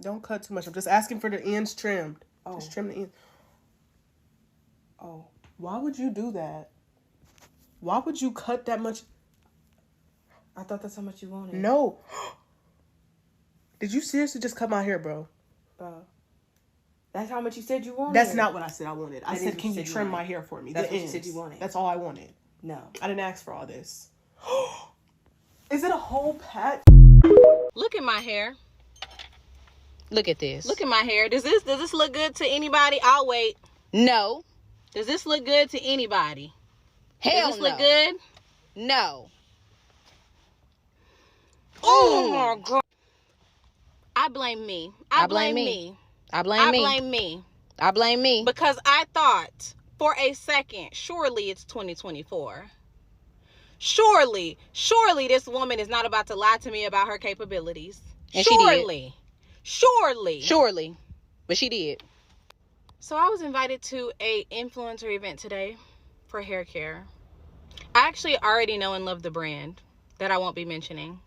Don't cut too much. I'm just asking for the ends trimmed. Oh. Just trim the ends. Oh. Why would you do that? Why would you cut that much? I thought that's how much you wanted. No. Did you seriously just cut my hair, bro? That's how much you said you wanted. That's not what I said I wanted. I That said, is can what you you said trim you my wanted. hair for me? That's The what you ends. said you wanted. That's all I wanted. No. I didn't ask for all this. Is it a whole patch? Look at my hair. Look at this. Look at my hair. Does this look good to anybody? I'll wait. No. Does this look good to anybody? Hell Does this no. look good? No. Oh my God. I blame me. I blame me. I blame me. I blame me. I blame me. Because I thought for a second, surely it's 2024. Surely this woman is not about to lie to me about her capabilities. And surely. Surely. But she did. So I was invited to a influencer event today for hair care. I actually already know and love the brand that I won't be mentioning.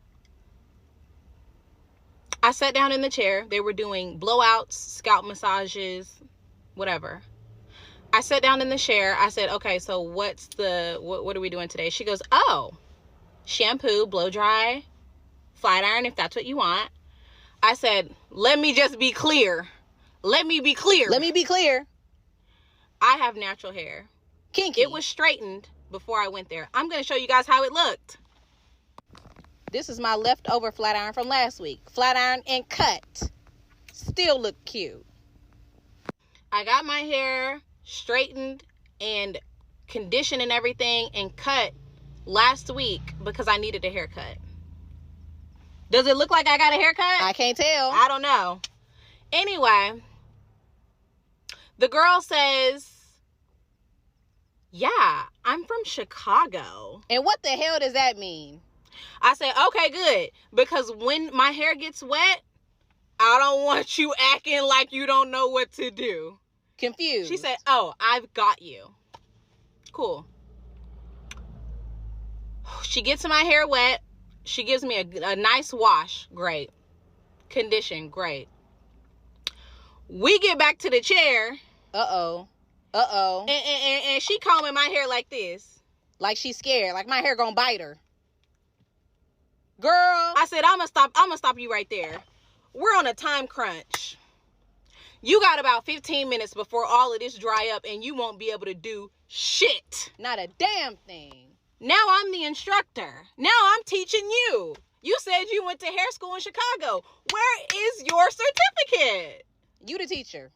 I sat down in the chair. They were doing blowouts, scalp massages, whatever. I sat down in the chair. I said, okay, so what are we doing today? She goes, oh, shampoo, blow dry, flat iron if that's what you want. I said, let me just be clear. Let me be clear. I have natural hair. Kinky. It was straightened before I went there. I'm going to show you guys how it looked. This is my leftover flat iron from last week. Flat iron and cut. Still look cute. I got my hair straightened and conditioned and everything and cut last week because I needed a haircut. Does it look like I got a haircut? I can't tell. I don't know. Anyway, the girl says, yeah, I'm from Chicago. And what the hell does that mean? I said, okay, good. Because when my hair gets wet, I don't want you acting like you don't know what to do. Confused. She said, oh, I've got you. Cool. She gets my hair wet. She gives me a nice wash. Great. Condition. Great. We get back to the chair. Uh-oh. And she combing my hair like this. Like she's scared. Like my hair gonna bite her. Girl. I said, I'm gonna stop you right there. We're on a time crunch. You got about 15 minutes before all of this dry up and you won't be able to do shit. Not a damn thing. Now I'm the instructor. Now I'm teaching you. You said you went to hair school in Chicago. Where is your certificate? You the teacher.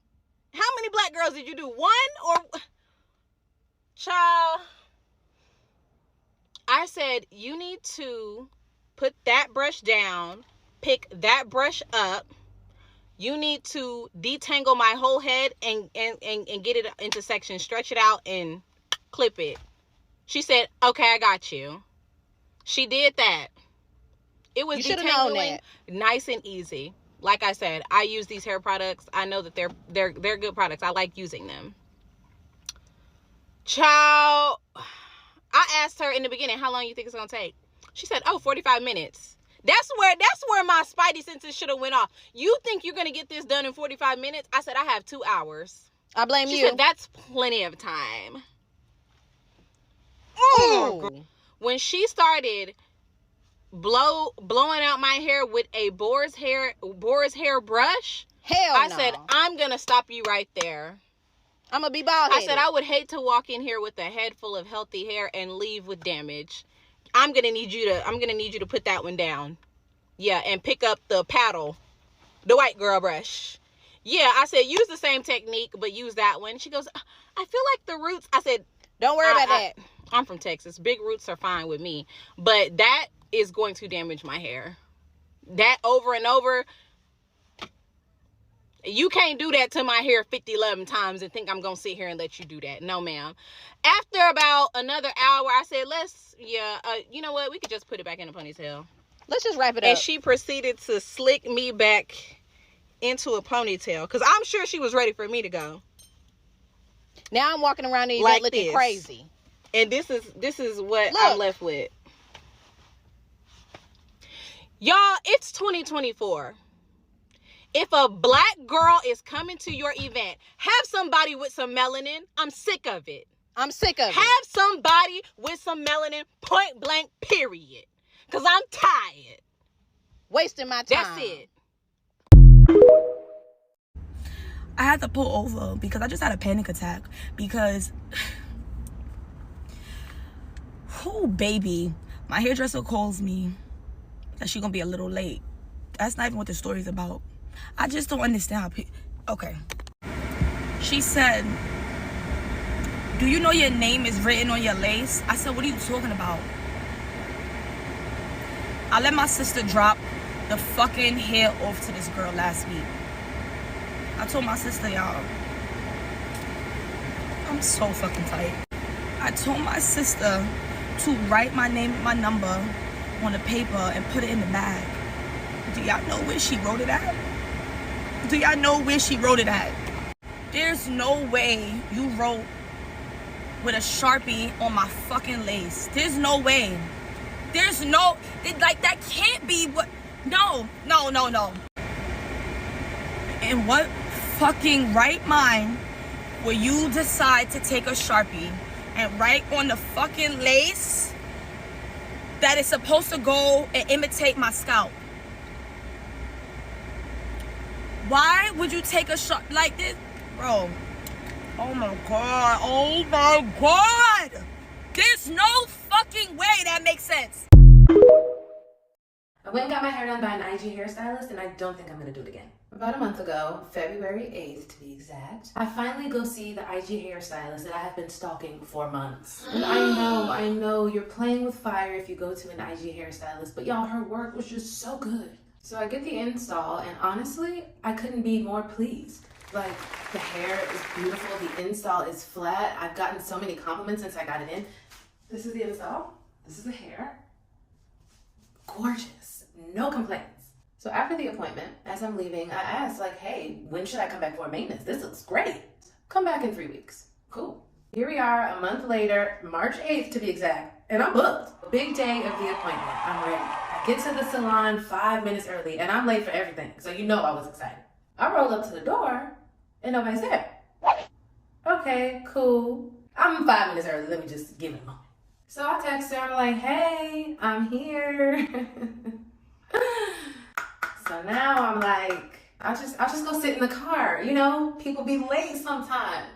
How many black girls did you do? One or... Child. I said, you need to put that brush down, pick that brush up. You need to detangle my whole head and get it into sections, stretch it out and clip it. She said, okay, I got you. She did that. It was detangling nice and easy. Like I said, I use these hair products. I know that they're good products. I like using them. Child, I asked her in the beginning, how long you think it's gonna take? She said, oh, 45 minutes. That's where my spidey senses should have went off. You think you're gonna get this done in 45 minutes? I said, I have 2 hours. I blame you. She said, that's plenty of time. Ooh. When she started blowing out my hair with a boar's hair brush, I said, I'm gonna stop you right there. I'm gonna be bald-headed. I said, I would hate to walk in here with a head full of healthy hair and leave with damage. I'm gonna need you to put that one down. Yeah, and pick up the paddle, the white girl brush. Yeah, I said, use the same technique, but use that one. She goes, I feel like the roots. I said, don't worry about that. I'm from Texas. Big roots are fine with me. But that is going to damage my hair. That over and over. You can't do that to my hair 11 times and think I'm going to sit here and let you do that. No, ma'am. After about another hour, I said, you know what? We could just put it back in a ponytail. Let's just wrap it up. And she proceeded to slick me back into a ponytail. Because I'm sure she was ready for me to go. Now I'm walking around the event like looking this. Crazy. And this is what I'm left with. Y'all, it's 2024. If a black girl is coming to your event, have somebody with some melanin. I'm sick of it. I'm sick of it. Have somebody with some melanin, point blank, period. Because I'm tired. Wasting my time. That's it. I had to pull over because I just had a panic attack because, oh baby, my hairdresser calls me that she's gonna be a little late. That's not even what the story's about. I just don't understand how okay. She said, do you know your name is written on your lace? I said, what are you talking about? I let my sister drop the fucking hair off to this girl last week. I told my sister, y'all, I'm so fucking tight. I told my sister to write my name and my number on the paper and put it in the bag. Do y'all know where she wrote it at? Do y'all know where she wrote it at? There's no way you wrote with a Sharpie on my fucking lace. There's no way. There's no, like, that can't be what, no. In what fucking right mind will you decide to take a Sharpie and write on the fucking lace that is supposed to go and imitate my scalp? Why would you take a shot like this? Bro, oh my god, there's no fucking way that makes sense. I went and got my hair done by an IG hairstylist, and I don't think I'm gonna do it again. About a month ago, February 8th to be exact, I finally go see the IG hairstylist that I have been stalking for months. And I know, you're playing with fire if you go to an IG hairstylist, but y'all, her work was just so good. So I get the install, and honestly, I couldn't be more pleased. Like, the hair is beautiful, the install is flat. I've gotten so many compliments since I got it in. This is the install, this is the hair. Gorgeous, no complaints. So after the appointment, as I'm leaving, I asked, like, hey, when should I come back for maintenance? This looks great. Come back in 3 weeks. Cool. Here we are, a month later, March 8th to be exact, and I'm booked. Big day of the appointment, I'm ready. I get to the salon 5 minutes early, and I'm late for everything, so you know I was excited. I roll up to the door, and nobody's there. Okay, cool. I'm 5 minutes early, let me just give it a moment. So I text her, I'm like, hey, I'm here. So now I'm like, I'll just go sit in the car. You know, people be late sometimes.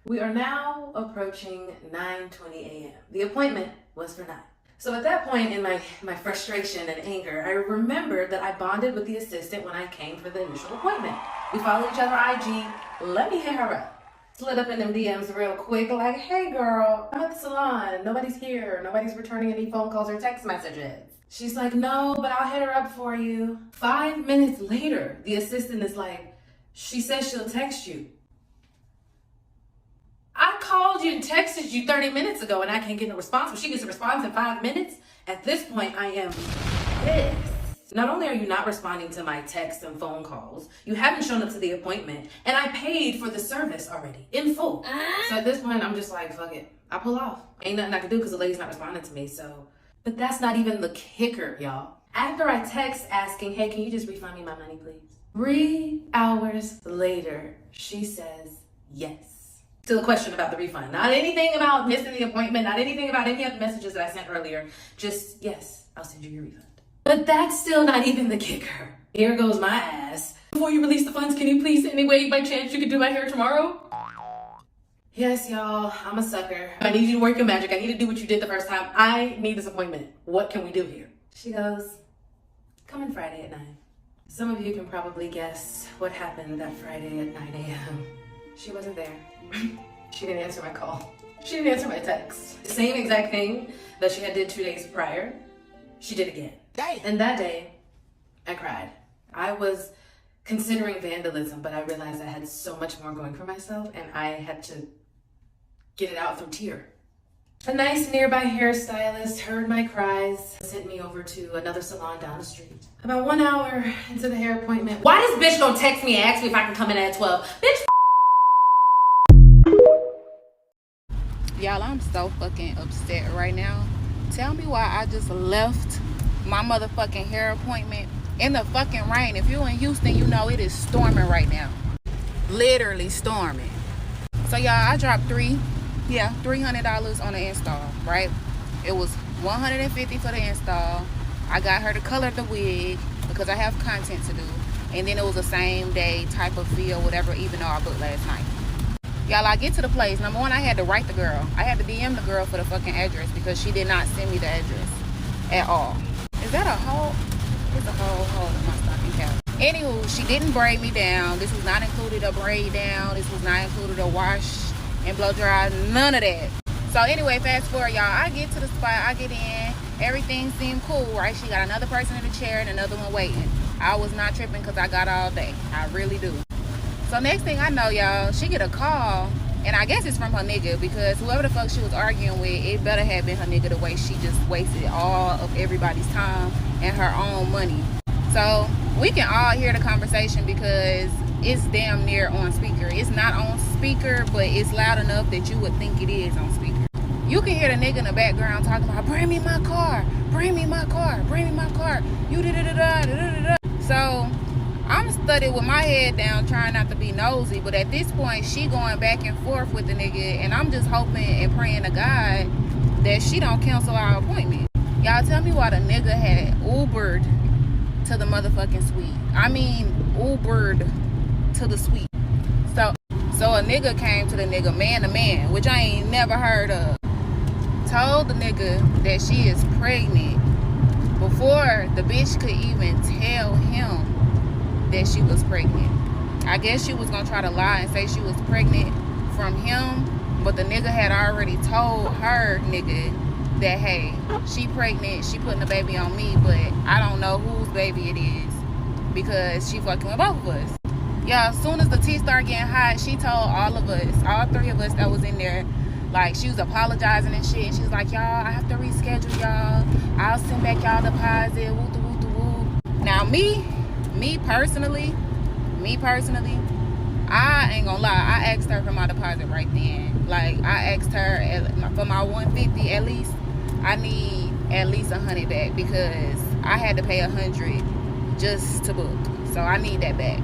We are now approaching 9:20 a.m. The appointment was for 9. So at that point in my frustration and anger, I remembered that I bonded with the assistant when I came for the initial appointment. We followed each other on IG, let me hit her up. Slid up in them DMs real quick, like, hey girl, I'm at the salon, nobody's here, nobody's returning any phone calls or text messages. She's like, no, but I'll hit her up for you. 5 minutes later, the assistant is like, she says she'll text you. I called you and texted you 30 minutes ago and I can't get a response. Well, she gets a response in 5 minutes. At this point, I am pissed. Not only are you not responding to my texts and phone calls, you haven't shown up to the appointment, and I paid for the service already, in full. So at this point, I'm just like, fuck it. I pull off. Ain't nothing I can do because the lady's not responding to me, so. But that's not even the kicker, y'all. After I text asking, hey, can you just refund me my money, please? 3 hours later, she says yes. Still a question about the refund. Not anything about missing the appointment, not anything about any of the messages that I sent earlier. Just, yes, I'll send you your refund. But that's still not even the kicker. Here goes my ass. Before you release the funds, can you please, anyway, by chance, you could do my hair tomorrow? Yes, y'all, I'm a sucker. I need you to work your magic. I need to do what you did the first time. I need this appointment. What can we do here? She goes, come in Friday at 9. Some of you can probably guess what happened that Friday at 9 a.m. She wasn't there. She didn't answer my call. She didn't answer my text. The same exact thing that she had did 2 days prior, she did again. Dang. And that day, I cried. I was considering vandalism, but I realized I had so much more going for myself and I had to get it out through tear. A nice nearby hairstylist heard my cries, sent me over to another salon down the street. About 1 hour into the hair appointment, why this bitch gonna text me and ask me if I can come in at 12? Bitch, Y'all, I'm so fucking upset right now. Tell me why I just left my motherfucking hair appointment in the fucking rain. If you're in Houston, you know it is storming right now. Literally storming. So y'all, I dropped $300 on the install, right? It was $150 for the install. I got her to color the wig because I have content to do. And then it was a same day type of fee or whatever, even though I booked last night. Y'all, I get to the place. Number one, I had to write the girl. I had to DM the girl for the fucking address because she did not send me the address at all. Is that a hole? There's a hole in my stocking cap. Anywho, she didn't braid me down. This was not included a braid down. This was not included a wash and blow dry. None of that. So anyway, fast forward, y'all. I get to the spot. I get in. Everything seemed cool, right? She got another person in the chair and another one waiting. I was not tripping because I got all day. I really do. So next thing I know, y'all, she get a call. And I guess it's from her nigga because whoever the fuck she was arguing with, it better have been her nigga the way she just wasted all of everybody's time and her own money. So we can all hear the conversation because it's damn near on speaker. It's not on speaker, but it's loud enough that you would think it is on speaker. You can hear the nigga in the background talking about, bring me my car, bring me my car, bring me my car. You da-da-da-da-da-da-da. So I'm studied with my head down trying not to be nosy, but at this point she going back and forth with the nigga, and I'm just hoping and praying to God that she don't cancel our appointment. Y'all tell me why the nigga had Ubered to the motherfucking suite. I mean Ubered to the suite. So a nigga came to the nigga man to man, which I ain't never heard of. Told the nigga that she is pregnant before the bitch could even tell him that she was pregnant. I guess she was gonna try to lie and say she was pregnant from him, but the nigga had already told her nigga that, hey, she pregnant, she putting the baby on me, but I don't know whose baby it is because she fucking with both of us. Yeah, as soon as the tea started getting hot, she told all of us, all three of us that was in there, like she was apologizing and shit. She was like, y'all, I have to reschedule y'all. I'll send back y'all deposit, woo woo woo. Now me personally, I ain't gonna lie, I asked her for my deposit right then. Like, I asked her for my $150 at least. I need at least $100 back because I had to pay $100 just to book. So I need that back.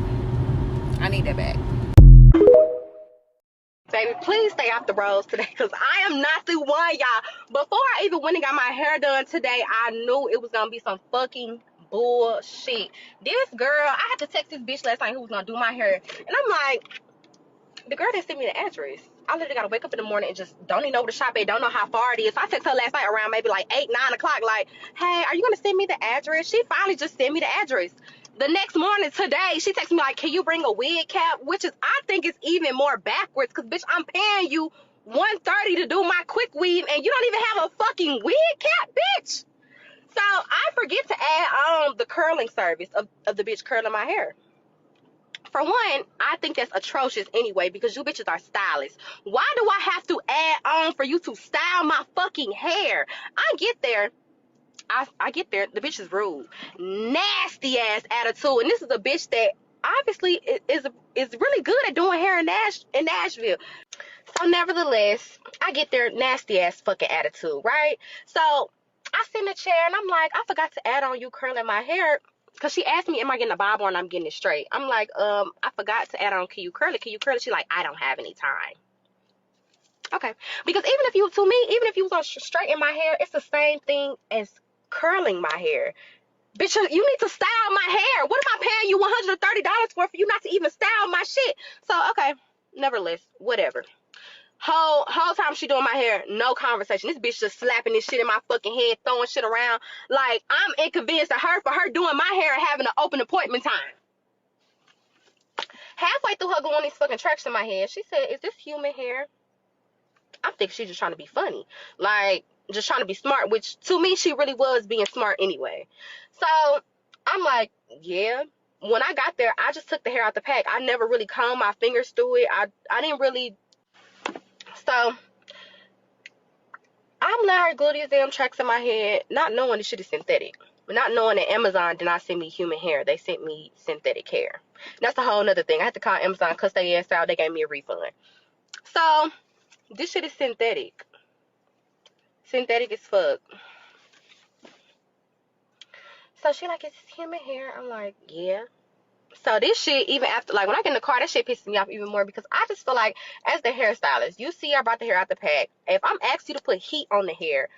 Baby, please stay off the roads today because I am not the one, y'all. Before I even went and got my hair done today, I knew it was going to be some fucking bullshit. This girl, I had to text this bitch last night who was going to do my hair. And I'm like, the girl didn't send me the address. I literally got to wake up in the morning and just don't even know where the shop at, don't know how far it is. So I text her last night around maybe like 8, 9 o'clock, like, hey, are you going to send me the address? She finally just sent me the address. The next morning today, she texted me like, can you bring a wig cap? Which is, I think it's even more backwards because, bitch, I'm paying you $130 to do my quick weave and you don't even have a fucking wig cap, bitch. So I forget to add on the curling service of the bitch curling my hair. For one, I think that's atrocious anyway because you bitches are stylists. Why do I have to add on for you to style my fucking hair? I get there, the bitch is rude. Nasty ass attitude. And this is a bitch that obviously is really good at doing hair in Nashville. So nevertheless, I get their nasty ass fucking attitude, right? So I sit in the chair and I'm like, I forgot to add on you curling my hair. Cause she asked me, am I getting a bob or I'm getting it straight? I'm like, I forgot to add on, can you curl it? She's like, I don't have any time. Okay. Because even if you was on straighten my hair, it's the same thing as curling my hair. Bitch, you need to style my hair. What am I paying you $130 for you not to even style my shit? So, okay. Nevertheless, whatever. Whole time she doing my hair, no conversation. This bitch just slapping this shit in my fucking head, throwing shit around. Like, I'm inconvenienced to her for her doing my hair and having an open appointment time. Halfway through her going these fucking tracks in my head, she said, is this human hair? I think she's just trying to be funny. Like, just trying to be smart, which to me, she really was being smart anyway. So, I'm like, yeah. When I got there, I just took the hair out the pack. I never really combed my fingers through it. I didn't really. So, I'm letting her glue these damn tracks in my head, not knowing this shit is synthetic. Not knowing that Amazon did not send me human hair. They sent me synthetic hair. That's a whole nother thing. I had to call Amazon, cuss their ass out. They gave me a refund. So, this shit is synthetic. Synthetic as fuck. So she like, is this human hair? I'm like, yeah. So this shit, even after, like, when I get in the car, that shit pisses me off even more, because I just feel like, as the hairstylist, you see I brought the hair out the pack. If I'm asking you to put heat on the hair,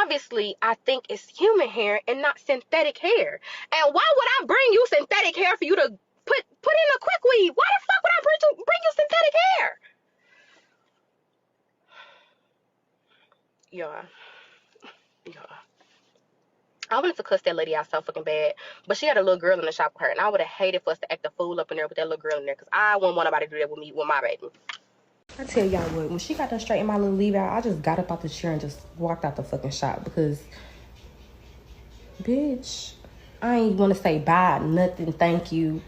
obviously I think it's human hair and not synthetic hair. And why would I bring you synthetic hair for you to put in a quick weave? Why the fuck would I bring you synthetic hair? Yeah. I wanted to cuss that lady out so fucking bad, but she had a little girl in the shop with her, and I would have hated for us to act a fool up in there with that little girl in there, because I wouldn't want nobody to do that with me, with my baby. I tell y'all what, when she got done straightening my little leave out, I just got up out the chair and just walked out the fucking shop, because, bitch, I ain't want to say bye, nothing, thank you.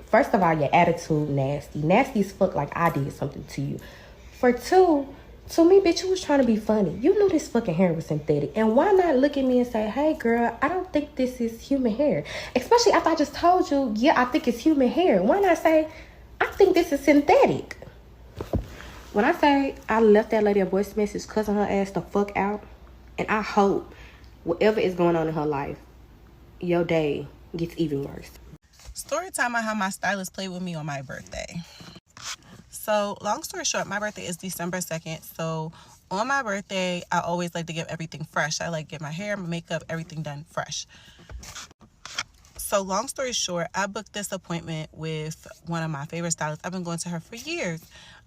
First of all, your attitude nasty. Nasty as fuck, like I did something to you. For two, to me, bitch, you was trying to be funny. You knew this fucking hair was synthetic. And why not look at me and say, hey, girl, I don't think this is human hair. Especially after I just told you, yeah, I think it's human hair. Why not say, I think this is synthetic? When I say I left that lady a voice message cussing her ass the fuck out, and I hope whatever is going on in her life, your day gets even worse. Story time on how my stylist played with me on my birthday. So, long story short, my birthday is December 2nd. So, on my birthday, I always like to get everything fresh. I like to get my hair, my makeup, everything done fresh. So, long story short, I booked this appointment with one of my favorite stylists. I've been going to her for years.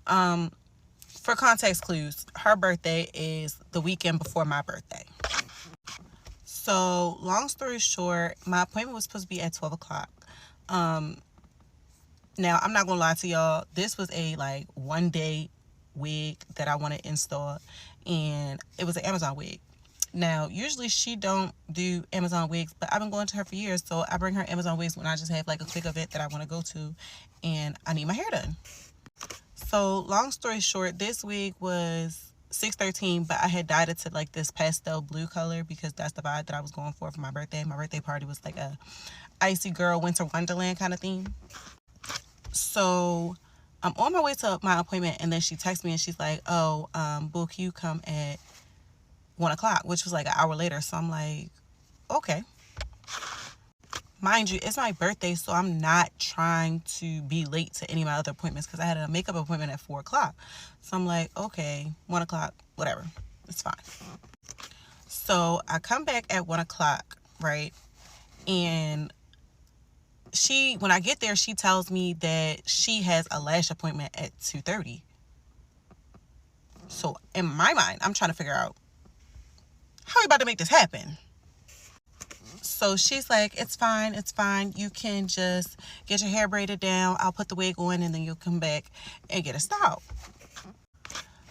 For context clues, her birthday is the weekend before my birthday. So, long story short, my appointment was supposed to be at 12 o'clock. Now, I'm not gonna lie to y'all, this was a like 1 day wig that I want to install, and it was an Amazon wig. Now, usually she don't do Amazon wigs, but I've been going to her for years, so I bring her Amazon wigs when I just have like a quick event that I want to go to and I need my hair done. So, long story short, this wig was $613, but I had dyed it to like this pastel blue color because that's the vibe that I was going for my birthday. My birthday party was like a icy girl winter wonderland kind of theme. So I'm on my way to my appointment, and then she texts me and she's like, oh, Boo, can you come at 1 o'clock, which was like an hour later. So I'm like, okay. Mind you, it's my birthday, so I'm not trying to be late to any of my other appointments because I had a makeup appointment at 4 o'clock. So I'm like, okay, 1 o'clock, whatever, it's fine. So I come back at 1 o'clock, right? And when I get there, she tells me that she has a lash appointment at 2:30. So in my mind, I'm trying to figure out, how are you about to make this happen? So she's like, it's fine. You can just get your hair braided down. I'll put the wig on, and then you'll come back and get it styled.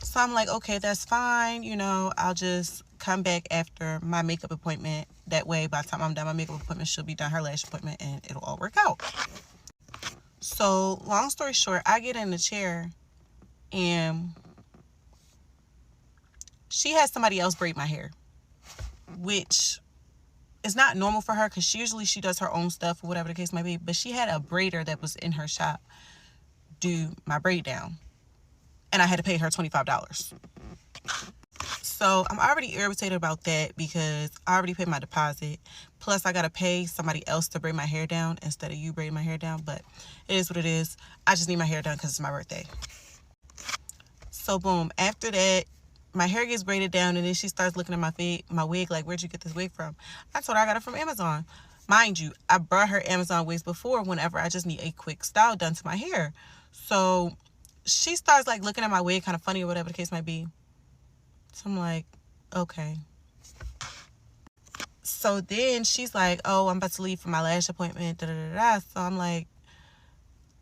So I'm like, okay, that's fine. You know, I'll just come back after my makeup appointment. That way, by the time I'm done my makeup appointment, she'll be done her lash appointment, and it'll all work out. So, long story short, I get in the chair, and she has somebody else braid my hair, which is not normal for her because she does her own stuff or whatever the case might be. But she had a braider that was in her shop do my braid down, and I had to pay her $25. So I'm already irritated about that because I already paid my deposit. Plus, I got to pay somebody else to braid my hair down instead of you braiding my hair down. But it is what it is. I just need my hair done because it's my birthday. So, boom. After that, my hair gets braided down, and then she starts looking at my wig like, where'd you get this wig from? I told her I got it from Amazon. Mind you, I brought her Amazon wigs before whenever I just need a quick style done to my hair. So she starts like looking at my wig kind of funny or whatever the case might be. So I'm like, okay. So then she's like, oh, I'm about to leave for my lash appointment. So I'm like,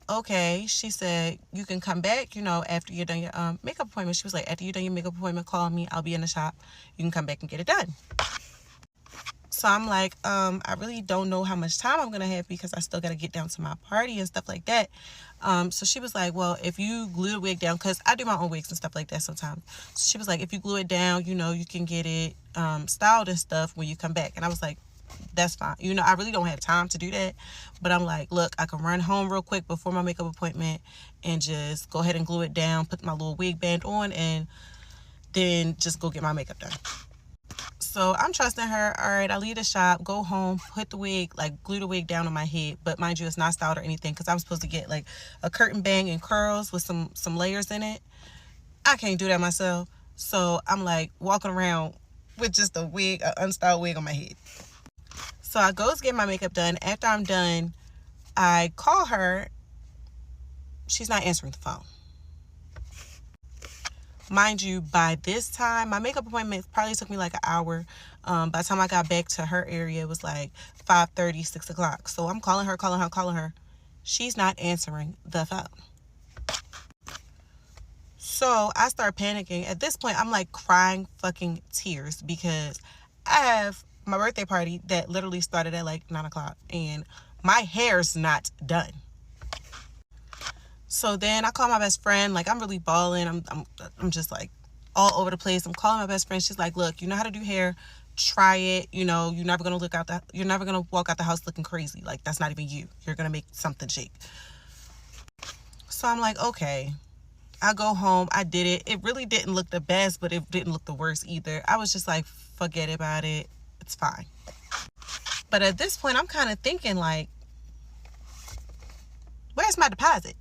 okay. She said, you can come back, you know, after you're done your makeup appointment. She was like, after you're done your makeup appointment, call me. I'll be in the shop. You can come back and get it done. So I'm like, I really don't know how much time I'm going to have because I still got to get down to my party and stuff like that. So she was like, well, if you glue the wig down, because I do my own wigs and stuff like that sometimes. So she was like, if you glue it down, you know, you can get it styled and stuff when you come back. And I was like, that's fine. You know, I really don't have time to do that. But I'm like, look, I can run home real quick before my makeup appointment and just go ahead and glue it down, put my little wig band on, and then just go get my makeup done. So I'm trusting her. All right, I leave the shop, go home, put the wig, like glue the wig down on my head. But mind you, it's not styled or anything because I'm supposed to get like a curtain bang and curls with some layers in it. I can't do that myself. So I'm like walking around with just a wig, an unstyled wig on my head. So I go to get my makeup done. After I'm done, I call her. She's not answering the phone. Mind you, by this time, my makeup appointment probably took me like an hour. By the time I got back to her area, it was like 5:30, 6 o'clock. So I'm calling her. She's not answering the phone. So I start panicking. At this point, I'm like crying fucking tears because I have my birthday party that literally started at like 9 o'clock and my hair's not done. So then I call my best friend. Like, I'm really balling. I'm just like all over the place. I'm calling my best friend. She's like, look, you know how to do hair. Try it. You know, you're never gonna walk out the house looking crazy. Like, that's not even you. You're gonna make something shake. So I'm like, okay. I go home. I did it. It really didn't look the best, but it didn't look the worst either. I was just like, forget about it. It's fine. But at this point, I'm kind of thinking like, where's my deposit?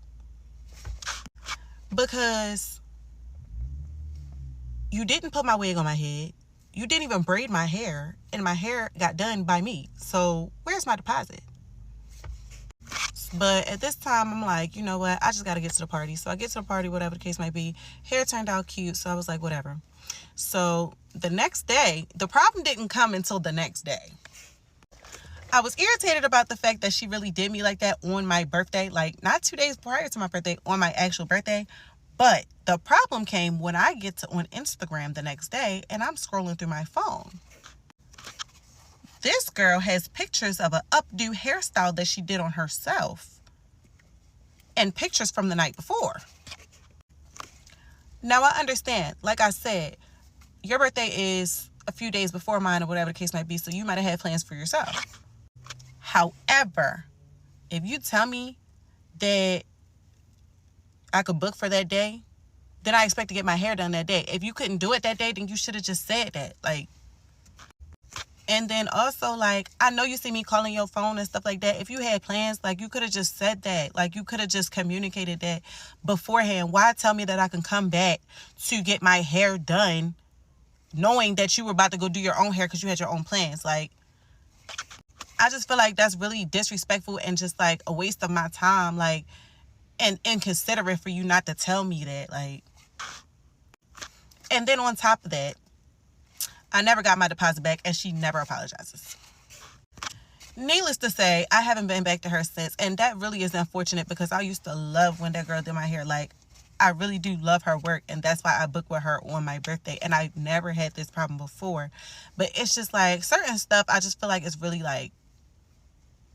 Because you didn't put my wig on my head. You didn't even braid my hair. And my hair got done by me. So where's my deposit? But at this time, I'm like, you know what? I just got to get to the party. So I get to the party, whatever the case might be. Hair turned out cute. So I was like, whatever. So the next day, the problem didn't come until the next day. I was irritated about the fact that she really did me like that on my birthday. Like, not 2 days prior to my birthday, on my actual birthday. But the problem came when I get to on Instagram the next day and I'm scrolling through my phone. This girl has pictures of an updo hairstyle that she did on herself and pictures from the night before. Now, I understand. Like I said, your birthday is a few days before mine or whatever the case might be, so you might have had plans for yourself. However, if you tell me that I could book for that day, then I expect to get my hair done that day. If you couldn't do it that day, then you should have just said that. Like, and then also, like, I know you see me calling your phone and stuff like that. If you had plans, like, you could have just said that. Like, you could have just communicated that beforehand. Why tell me that I can come back to get my hair done knowing that you were about to go do your own hair because you had your own plans? Like, I just feel like that's really disrespectful and just, like, a waste of my time. Like, and inconsiderate for you not to tell me that. Like, and then on top of that, I never got my deposit back and she never apologizes. Needless to say, I haven't been back to her since, and that really is unfortunate because I used to love when that girl did my hair. Like, I really do love her work, and that's why I booked with her on my birthday, and I never had this problem before. But it's just like certain stuff I just feel like it's really like,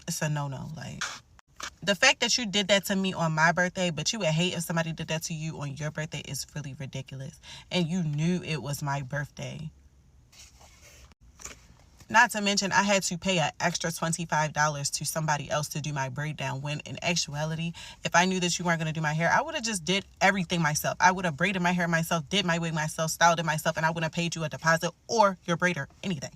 it's a no-no. Like, the fact that you did that to me on my birthday, but you would hate if somebody did that to you on your birthday is really ridiculous. And you knew it was my birthday. Not to mention, I had to pay an extra $25 to somebody else to do my braid down, when in actuality, if I knew that you weren't going to do my hair, I would have just did everything myself. I would have braided my hair myself, did my wig myself, styled it myself, and I wouldn't have paid you a deposit or your braider, anything.